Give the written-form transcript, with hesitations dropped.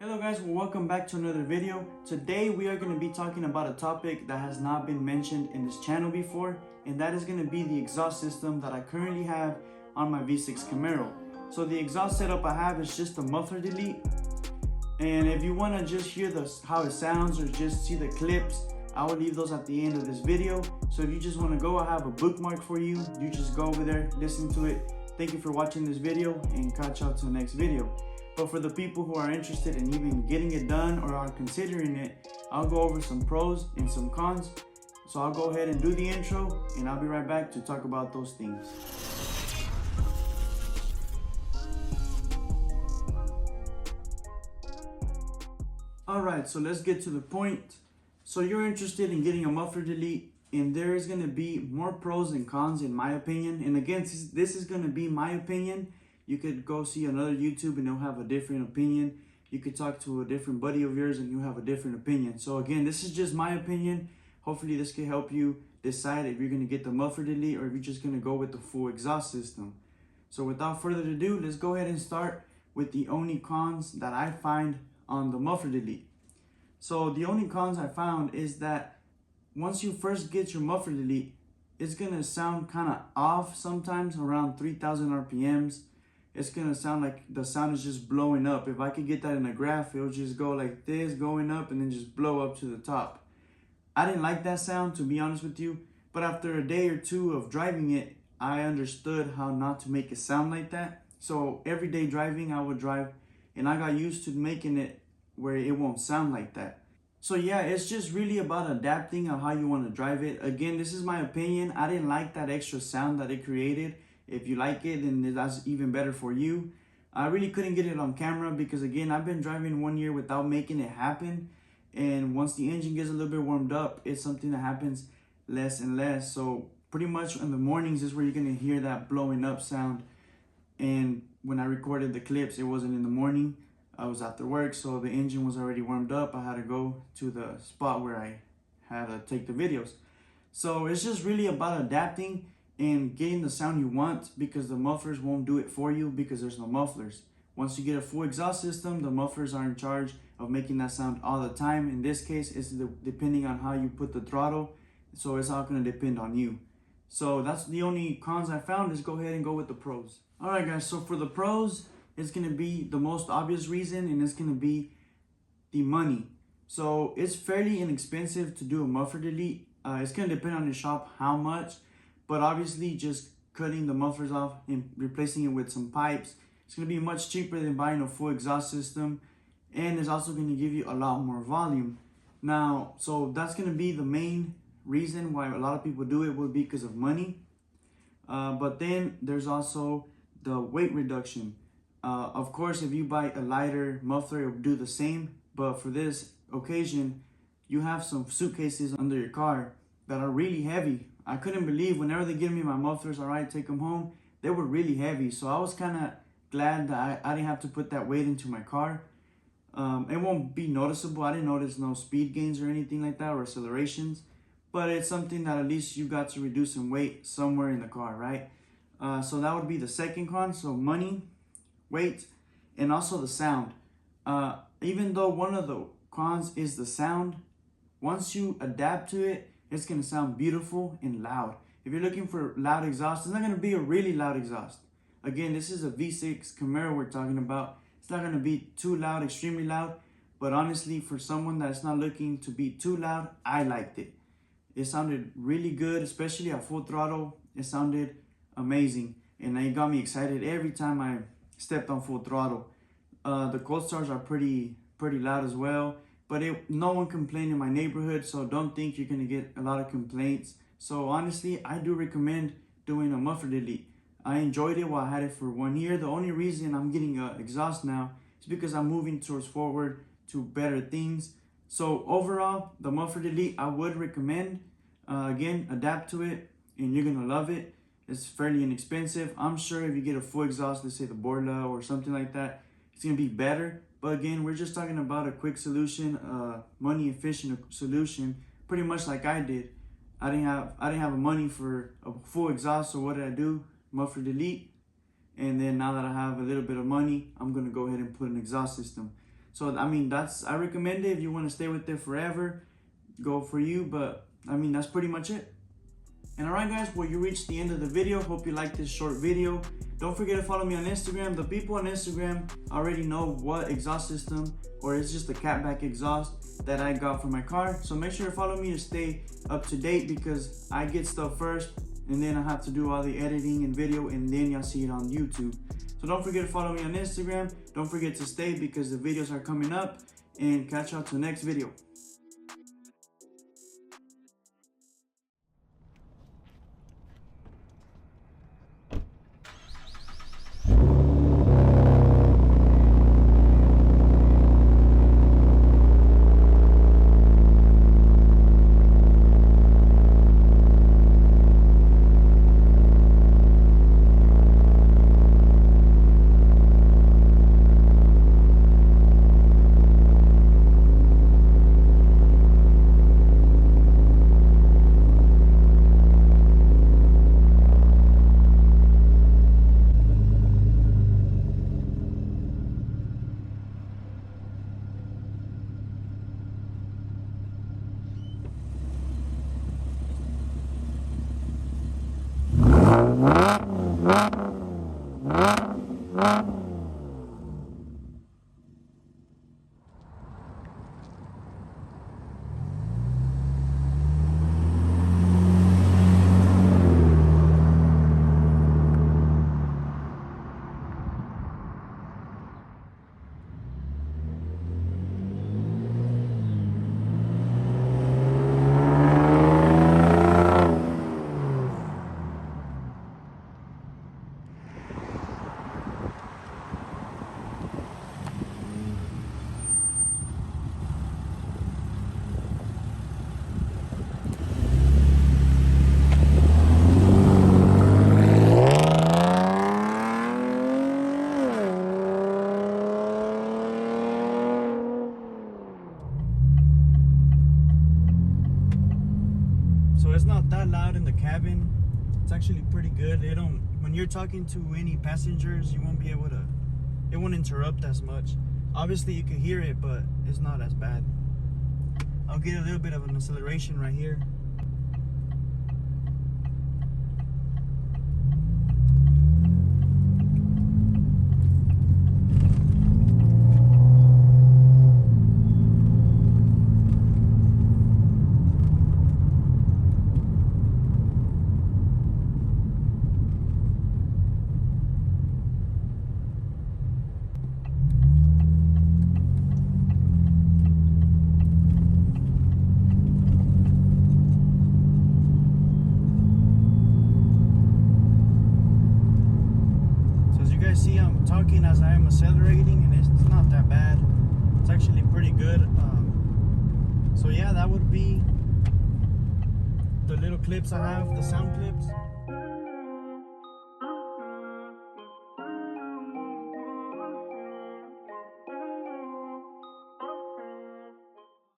Hello guys, well, welcome back to another video. Today we are going to be talking about a topic that has not been mentioned in this channel before, and that is going to be the exhaust system that I currently have on my V6 Camaro. So the exhaust setup I have is just a muffler delete, and if you want to just hear how it sounds or just see the clips, I will leave those at the end of this video. So if you just want to go, I have a bookmark for you. You just go over there, listen to it. Thank you for watching this video, and catch out to the next video. But for the people who are interested in even getting it done or are considering it, I'll go over some pros and some cons. So I'll go ahead and do the intro, and I'll be right back to talk about those things. Alright, so let's get to the point. So you're interested in getting a muffler delete, and there is going to be more pros and cons in my opinion. And again, this is going to be my opinion. You could go see another YouTube and they'll have a different opinion. You could talk to a different buddy of yours and you'll have a different opinion. So again, this is just my opinion. Hopefully this can help you decide if you're going to get the muffler delete or if you're just going to go with the full exhaust system. So without further ado, let's go ahead and start with the only cons that I find on the muffler delete. So the only cons I found is that once you first get your muffler delete, it's going to sound kind of off sometimes around 3,000 RPMs. It's gonna sound like the sound is just blowing up. If I could get that in a graph, it would just go like this, going up and then just blow up to the top. I didn't like that sound, to be honest with you, but after a day or two of driving it, I understood how not to make it sound like that. So every day driving, I would drive and I got used to making it where it won't sound like that. So yeah, it's just really about adapting on how you want to drive it. Again, this is my opinion. I didn't like that extra sound that it created. If you like it, then that's even better for you. I really couldn't get it on camera because again, I've been driving 1 year without making it happen. And once the engine gets a little bit warmed up, it's something that happens less and less. So pretty much in the mornings is where you're gonna hear that blowing up sound. And when I recorded the clips, it wasn't in the morning. I was after work, so the engine was already warmed up. I had to go to the spot where I had to take the videos. So it's just really about adapting and getting the sound you want, because the mufflers won't do it for you because there's no mufflers. Once you get a full exhaust system, the mufflers are in charge of making that sound all the time. In this case, it's depending on how you put the throttle, so it's all going to depend on you. So that's the only cons I found. Is go ahead and go with the pros. Alright guys, so for the pros, it's going to be the most obvious reason, and it's going to be the money. So it's fairly inexpensive to do a muffler delete. It's going to depend on your shop how much. But obviously just cutting the mufflers off and replacing it with some pipes, it's going to be much cheaper than buying a full exhaust system. And it's also going to give you a lot more volume. Now, so that's going to be the main reason why a lot of people do it, would be because of money. But then there's also the weight reduction. Of course, if you buy a lighter muffler, it will do the same. But for this occasion, you have some suitcases under your car that are really heavy. I couldn't believe whenever they give me my mufflers, all right, take them home, they were really heavy. So I was kind of glad that I didn't have to put that weight into my car. It won't be noticeable. I didn't notice no speed gains or anything like that, or accelerations. But it's something that at least you got to reduce some weight somewhere in the car, right? So that would be the second con. So money, weight, and also the sound. Even though one of the cons is the sound, once you adapt to it, it's going to sound beautiful and loud. If you're looking for loud exhaust, it's not going to be a really loud exhaust. Again, this is a V6 Camaro we're talking about. It's not going to be too loud, extremely loud. But honestly, for someone that's not looking to be too loud, I liked it. It sounded really good, especially at full throttle. It sounded amazing. And it got me excited every time I stepped on full throttle. The cold starts are pretty loud as well. But no one complained in my neighborhood, so don't think you're going to get a lot of complaints. So honestly, I do recommend doing a muffler delete. I enjoyed it while I had it for 1 year. The only reason I'm getting an exhaust now is because I'm moving towards forward to better things. So overall, the muffler delete, I would recommend. Again, adapt to it and you're going to love it. It's fairly inexpensive. I'm sure if you get a full exhaust, let's say the Borla or something like that, it's going to be better. But again, we're just talking about a quick solution, money efficient solution, pretty much like I did. I didn't have money for a full exhaust, so what did I do? Muffler delete. And then now that I have a little bit of money, I'm gonna go ahead and put an exhaust system. So I mean, I recommend it. If you want to stay with it forever, go for you. But I mean, that's pretty much it. And alright guys, well, you reached the end of the video. Hope you liked this short video. Don't forget to follow me on Instagram. The people on Instagram already know what exhaust system, or it's just a catback exhaust that I got for my car. So make sure to follow me to stay up to date, because I get stuff first and then I have to do all the editing and video, and then y'all see it on YouTube. So don't forget to follow me on Instagram. Don't forget to stay, because the videos are coming up, and catch y'all to the next video. So it's not that loud in the cabin. It's actually pretty good. When you're talking to any passengers, you won't be able to, it won't interrupt as much. Obviously you can hear it, but it's not as bad. I'll get a little bit of an acceleration right here. See, I'm talking as I am accelerating, and it's not that bad. It's actually pretty good. So yeah, that would be the little clips I have, the sound clips.